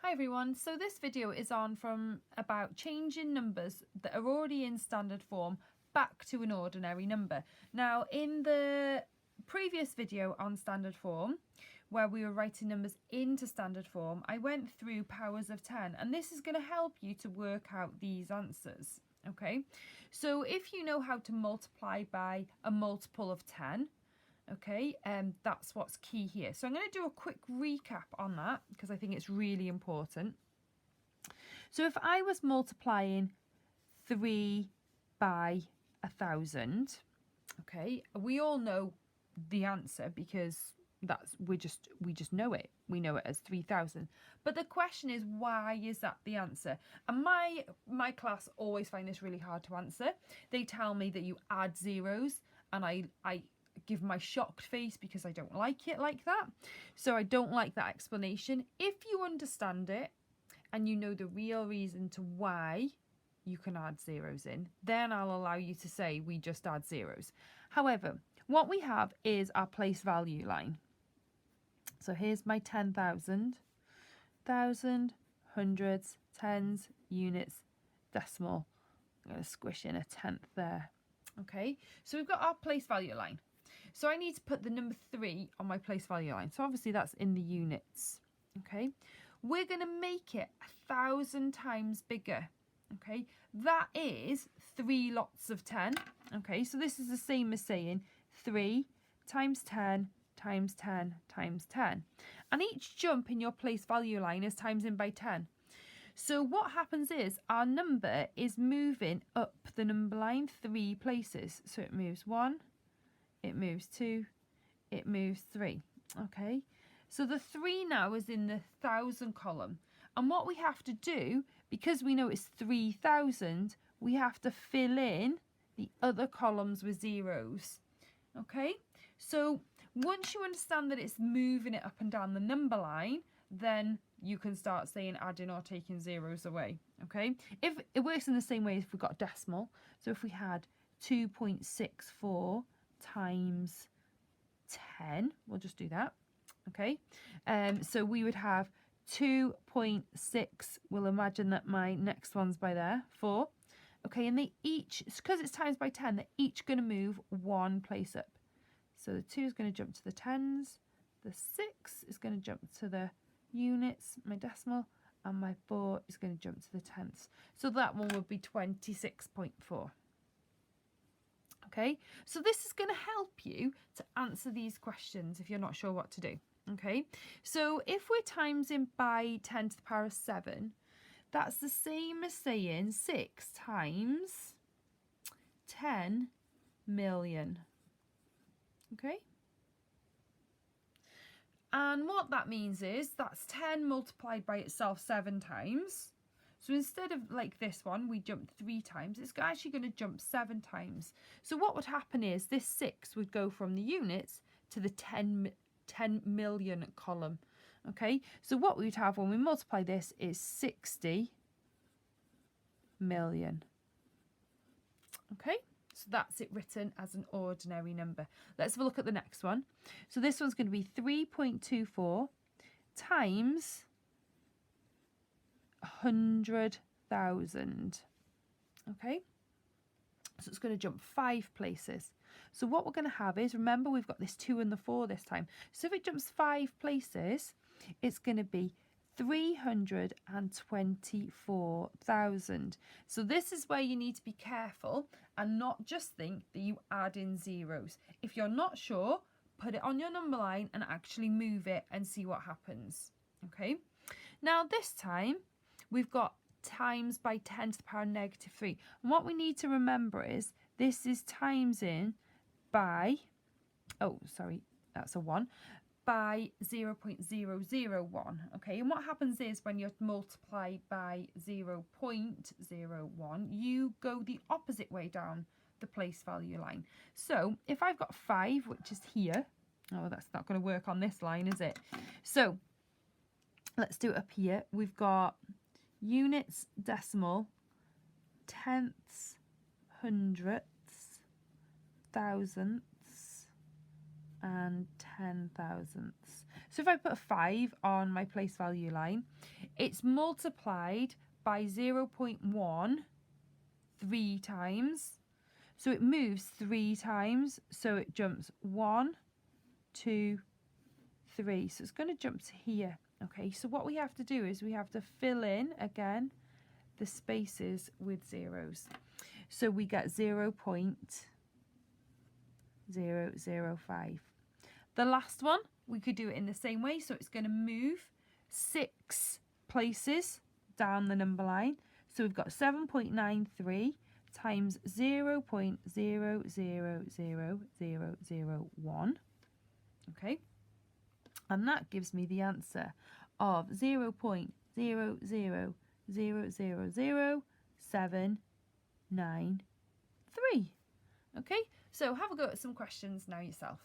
Hi everyone, so this video is about changing numbers that are already in standard form back to an ordinary number. Now in the previous video on standard form, where we were writing numbers into standard form, I went through powers of 10 and this is going to help you to work out these answers. Okay, so if you know how to multiply by a multiple of 10, okay, that's what's key here. So I'm going to do a quick recap on that because I think it's really important. So if I was multiplying 3 by 1,000, okay, we all know the answer because we just know it. We know it as 3,000. But the question is, why is that the answer? And my class always find this really hard to answer. They tell me that you add zeros, and I give my shocked face because I don't like it like that. So I don't like that explanation. If you understand it and you know the real reason to why you can add zeros in, then I'll allow you to say we just add zeros. However, what we have is our place value line. So here's my 10,000, thousand, hundreds, tens, units, decimal. I'm going to squish in a tenth there. Okay, so we've got our place value line. So I need to put the number 3 on my place value line. So obviously that's in the units. Okay, we're going to make it 1,000 times bigger. Okay, that is 3 lots of 10. Okay, so this is the same as saying 3 times 10 times 10 times 10. And each jump in your place value line is times in by 10. So what happens is our number is moving up the number line 3 places. So it moves 1, it moves 2, it moves 3. Okay, so the 3 now is in the 1,000 column. And what we have to do, because we know it's 3,000, we have to fill in the other columns with zeros. Okay, so once you understand that it's moving it up and down the number line, then you can start saying adding or taking zeros away. Okay, if it works in the same way if we've got a decimal. So if we had 2.64 times 10, we'll just do that. Okay, so we would have 2.6. We'll imagine that my next one's by there, 4. Okay, and they each, because it's times by 10, they're each going to move 1 place up. So the 2 is going to jump to the tens, the 6 is going to jump to the units, my decimal, and my 4 is going to jump to the tenths. So that one would be 26.4. Okay, so this is going to help you to answer these questions if you're not sure what to do. Okay, so if we're timesing by 10 to the power of 7, that's the same as saying 6 times 10 million. Okay, and what that means is that's 10 multiplied by itself 7 times. So instead of like this one, we jumped 3 times, it's actually going to jump 7 times. So what would happen is this 6 would go from the units to the 10 million column. Okay, so what we would have when we multiply this is 60 million. Okay, so that's it written as an ordinary number. Let's have a look at the next one. So this one's going to be 3.24 times 100,000. Okay, so it's going to jump 5 places. So what we're going to have is, remember we've got this 2 and the 4 this time. So if it jumps 5 places, it's going to be 324,000. So this is where you need to be careful and not just think that you add in zeros. If you're not sure, put it on your number line and actually move it and see what happens. Okay, now this time we've got times by 10 to the power negative 3. And what we need to remember is this is times in by, oh sorry, that's a 1, by 0.001. Okay, and what happens is when you multiply by 0.01, you go the opposite way down the place value line. So if I've got 5, which is here, oh, that's not going to work on this line, is it? So let's do it up here. We've got units, decimal, tenths, hundredths, thousandths, and 10 thousandths. So if I put a 5 on my place value line, it's multiplied by 0.1 3 times. So it moves 3 times. So it jumps 1, 2, 3. So it's going to jump to here. Okay, so what we have to do is we have to fill in again the spaces with zeros. So we get 0.005. The last one, we could do it in the same way. So it's going to move 6 places down the number line. So we've got 7.93 times 0.000001. Okay, and that gives me the answer of 0.0000793. Okay, so have a go at some questions now yourself.